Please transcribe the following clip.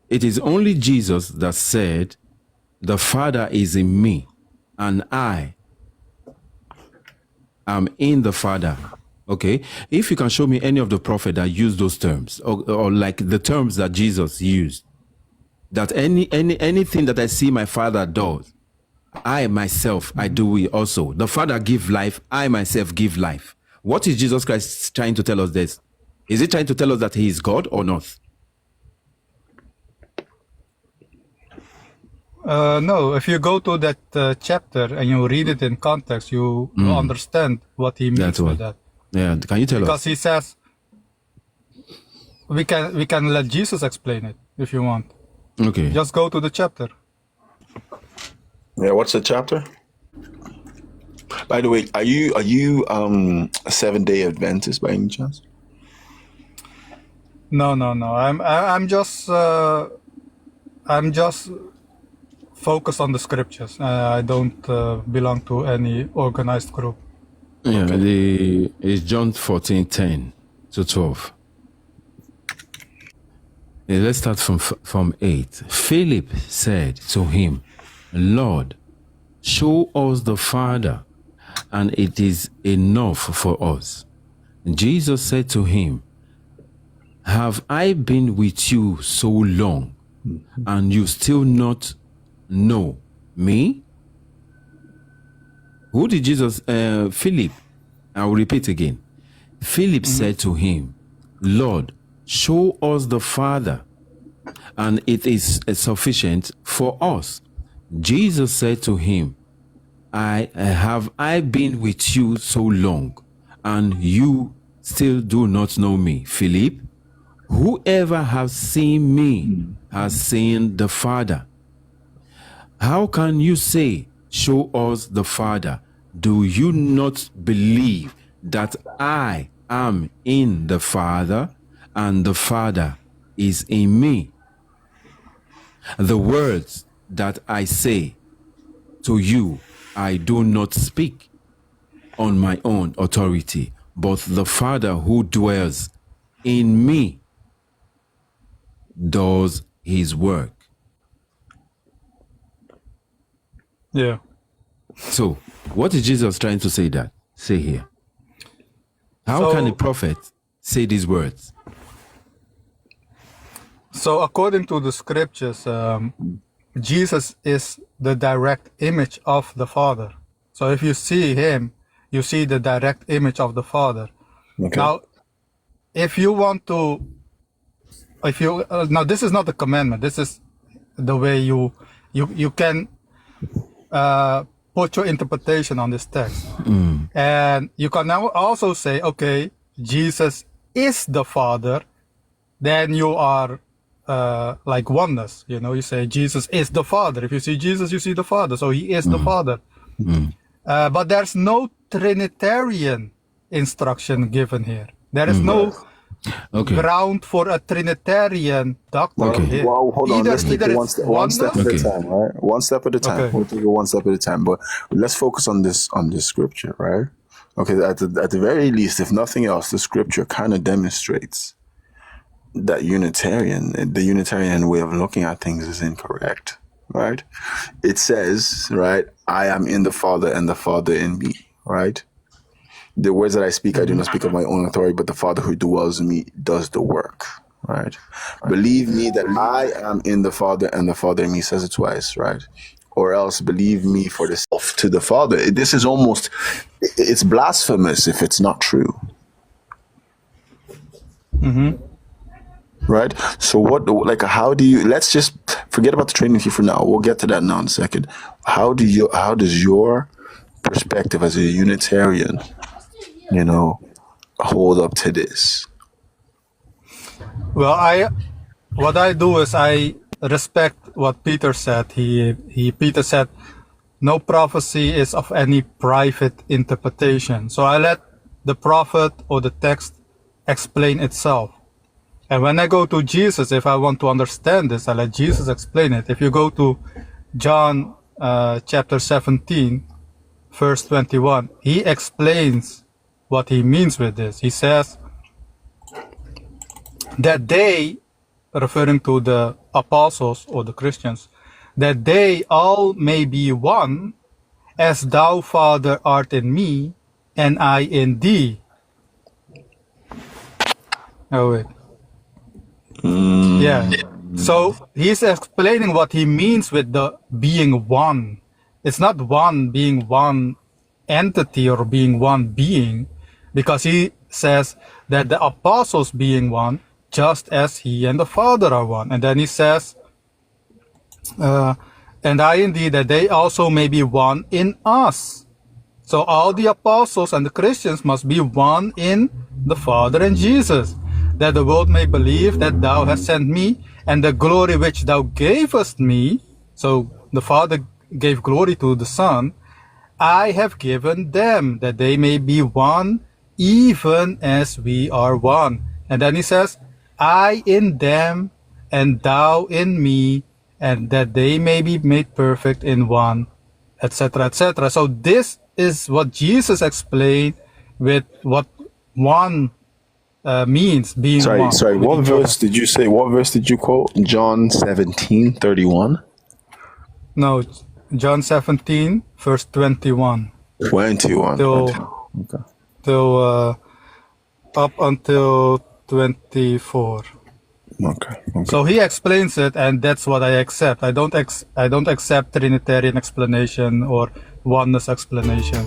It is only Jesus that said, the Father is in me, and I am in the Father. Okay? If you can show me any of the prophet that used those terms, or like the terms that Jesus used, that anything that I see my Father does, I myself, I do it also. The Father give life, I myself give life. What is Jesus Christ trying to tell us this? Is he trying to tell us that he is God or not? No, if you go to that chapter and you read it in context, you understand what he means by that. Yeah, can you tell us? Because he says, we can let Jesus explain it if you want. Okay. Just go to the chapter. Yeah, what's the chapter? By the way, are you a Seventh-day Adventist by any chance? No. I'm just focused on the scriptures. I don't belong to any organized group. Yeah, okay. It's John 14:10 to 12. Yeah, let's start from 8. Philip said to him, Lord, show us the Father, and it is enough for us. Jesus said to him, have I been with you so long, and you still not know me? Who did Jesus, Philip, I will repeat again. Philip said to him, Lord, show us the Father, and it is sufficient for us. Jesus said to him, have I been with you so long, and you still do not know me, Philip? Whoever has seen me has seen the Father. How can you say, show us the Father? Do you not believe that I am in the Father, and the Father is in me? The words that I say to you, I do not speak on my own authority, but the Father who dwells in me does his work. Yeah. So, what is Jesus trying to say here? How can a prophet say these words? So, according to the scriptures, Jesus is the direct image of the Father. So, if you see him, you see the direct image of the Father. Okay. Now, if you want to, now this is not a commandment. This is the way you can put your interpretation on this text. And you can now also say, okay, Jesus is the Father. Then you are like oneness. You know, you say Jesus is the Father. If you see Jesus, you see the Father. So he is the Father. But there's no trinitarian instruction given here. There is no ground for a trinitarian doctrine here. Well, hold on. Let's take it one step at a time, right? One step at a time. Okay. We'll take it one step at a time. But let's focus on this scripture, right? Okay, at the very least, if nothing else, the scripture kind of demonstrates that the Unitarian way of looking at things is incorrect, right? It says, right, I am in the Father and the Father in me, right? The words that I speak, I do not speak of my own authority, but the Father who dwells in me does the work, right? Believe me that I am in the Father and the Father in me, says it twice, right? Or else believe me for the self to the Father. This is almost, it's blasphemous if it's not true. Right? So how do you, let's just forget about the Trinity for now. We'll get to that now in a second. How does your perspective as a Unitarian, hold up to this? Well, what I do is I respect what Peter said. Peter said, no prophecy is of any private interpretation. So I let the prophet or the text explain itself. And when I go to Jesus, if I want to understand this, I let Jesus explain it. If you go to John chapter 17, verse 21, he explains what he means with this. He says that they, referring to the apostles or the Christians, that they all may be one, as thou, Father, art in me, and I in thee. Oh, wait. Yeah. So he's explaining what he means with the being one. It's not one being one entity or being one being, because he says that the apostles being one, just as he and the Father are one. And then he says, and I in thee, that they also may be one in us. So all the apostles and the Christians must be one in the Father and Jesus, that the world may believe that thou hast sent me, and the glory which thou gavest me, so the Father gave glory to the Son, I have given them, that they may be one, even as we are one. And then he says, I in them, and thou in me, and that they may be made perfect in one, etc., etc. So this is what Jesus explained with what one means, being one. Sorry, what verse did you say? What verse did you quote? John 17:31? No, John 17, verse 21. 21. Till up until 24. Okay. So he explains it, and that's what I accept. I don't accept Trinitarian explanation or oneness explanation.